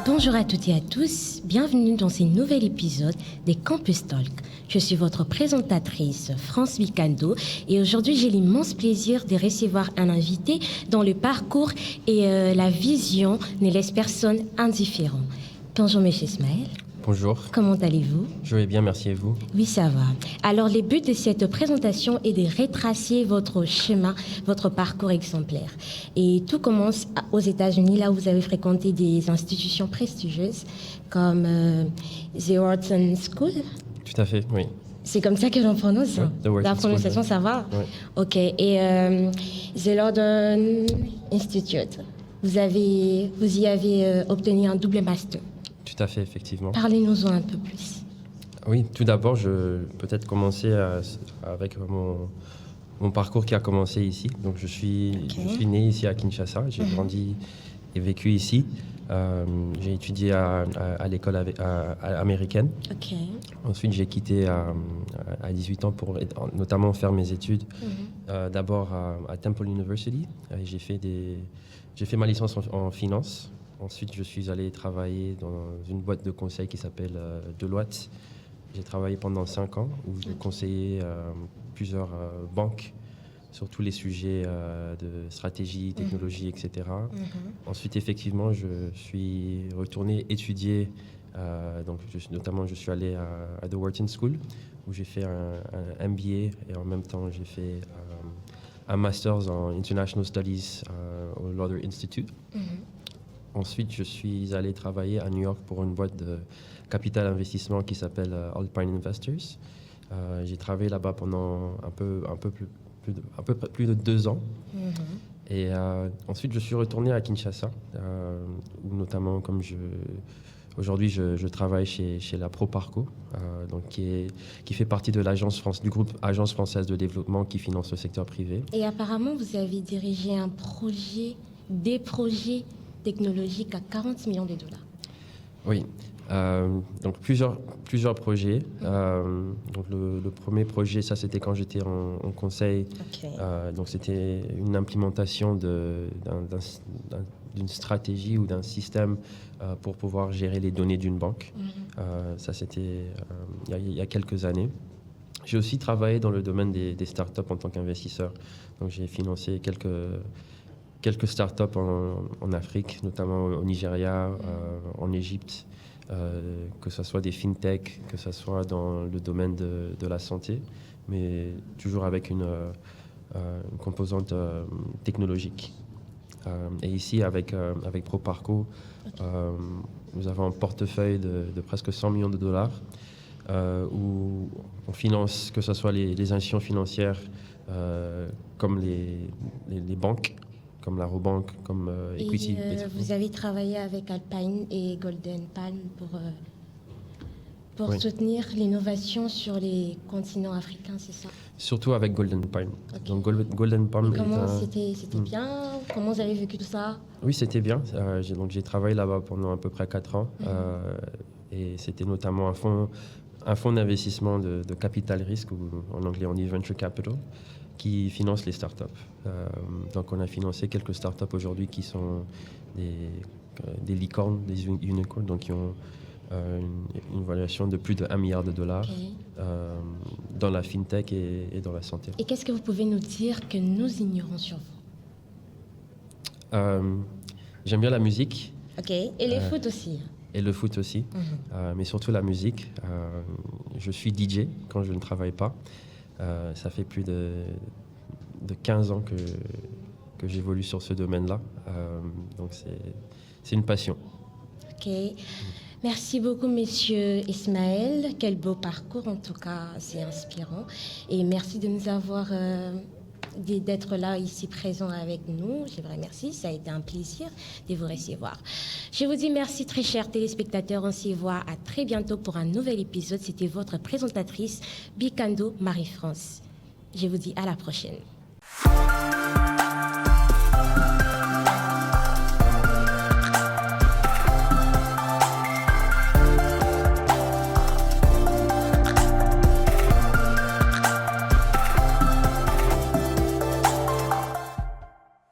Bonjour à toutes et à tous, bienvenue dans ce nouvel épisode des Campus Talk. Je suis votre présentatrice France Bicando et aujourd'hui j'ai l'immense plaisir de recevoir un invité dont le parcours et la vision ne laissent personne indifférent. Bonjour M. Ismaël. Bonjour. Comment allez-vous? Je vais bien, merci et vous? Oui, ça va. Alors, le but de cette présentation est de retracer votre chemin, votre parcours exemplaire. Et tout commence aux États-Unis, là où vous avez fréquenté des institutions prestigieuses comme The Wharton School. Tout à fait, oui. C'est comme ça que j'en prononce. Oui, la prononciation, ça va? Oui. OK. Et The London Institute. Vous y avez obtenu un double master. Tout à fait, effectivement. Parlez-nous-en un peu plus. Oui, tout d'abord, je vais peut-être commencer avec mon parcours qui a commencé ici. Donc, je suis né ici à Kinshasa. J'ai grandi et vécu ici. J'ai étudié à l'école américaine. Ensuite, j'ai quitté à 18 ans pour notamment faire mes études. D'abord à Temple University. J'ai fait ma licence en finance. Ensuite, je suis allé travailler dans une boîte de conseil qui s'appelle Deloitte. J'ai travaillé pendant 5 ans où j'ai conseillé plusieurs banques sur tous les sujets de stratégie, technologie, etc. Ensuite, effectivement, je suis retourné étudier. Notamment, je suis allé à The Wharton School où j'ai fait un MBA et en même temps, j'ai fait un Master's en International Studies au Lauder Institute. Ensuite, je suis allé travailler à New York pour une boîte de capital investissement qui s'appelle Alpine Investors. J'ai travaillé là-bas pendant un peu plus de 2 ans. Et ensuite, je suis retourné à Kinshasa, où notamment, aujourd'hui, je travaille chez la Proparco, qui fait partie de du groupe Agence française de développement qui finance le secteur privé. Et apparemment, vous avez dirigé des projets technologique à 40 millions de dollars. Oui, donc plusieurs projets. Donc le premier projet, ça c'était quand j'étais en conseil. Donc c'était une implémentation d'une stratégie ou d'un système pour pouvoir gérer les données d'une banque. Ça c'était il y a quelques années. J'ai aussi travaillé dans le domaine des startups en tant qu'investisseur. Donc j'ai financé quelques startups en Afrique, notamment au Nigeria, en Égypte, que ce soit des fintech, que ce soit dans le domaine de la santé, mais toujours avec une composante technologique. Et ici, avec Proparco, nous avons un portefeuille de presque 100 millions de dollars où on finance, que ce soit les institutions financières comme les banques, comme la Robank, comme Equity. Vous avez travaillé avec Alpine et Golden Palm pour soutenir l'innovation sur les continents africains, c'est ça? Surtout avec Golden Palm. Donc Golden Palm. Comment c'était bien? Comment vous avez vécu tout ça? Oui, c'était bien. J'ai travaillé là-bas pendant à peu près 4 ans. Et c'était notamment un fonds d'investissement de capital risque, ou en anglais on dit venture capital, qui finance les startups. Donc on a financé quelques startups aujourd'hui qui sont des licornes, des unicorns, donc qui ont une valuation de plus de 1 milliard de dollars dans la fintech et dans la santé. Et qu'est-ce que vous pouvez nous dire que nous ignorons sur vous? J'aime bien la musique. Et le foot aussi. Et le foot aussi, mais surtout la musique. Je suis DJ quand je ne travaille pas. Ça fait plus de 15 ans que j'évolue sur ce domaine-là. Donc, c'est une passion. Merci beaucoup, Monsieur Ismaël. Quel beau parcours, en tout cas, c'est inspirant. Et merci de nous avoir... d'être là ici présent avec nous. Je vous remercie, ça a été un plaisir de vous recevoir. Je vous dis merci très chers téléspectateurs, on se voit à très bientôt pour un nouvel épisode. C'était votre présentatrice Bicando Marie-France. Je vous dis à la prochaine.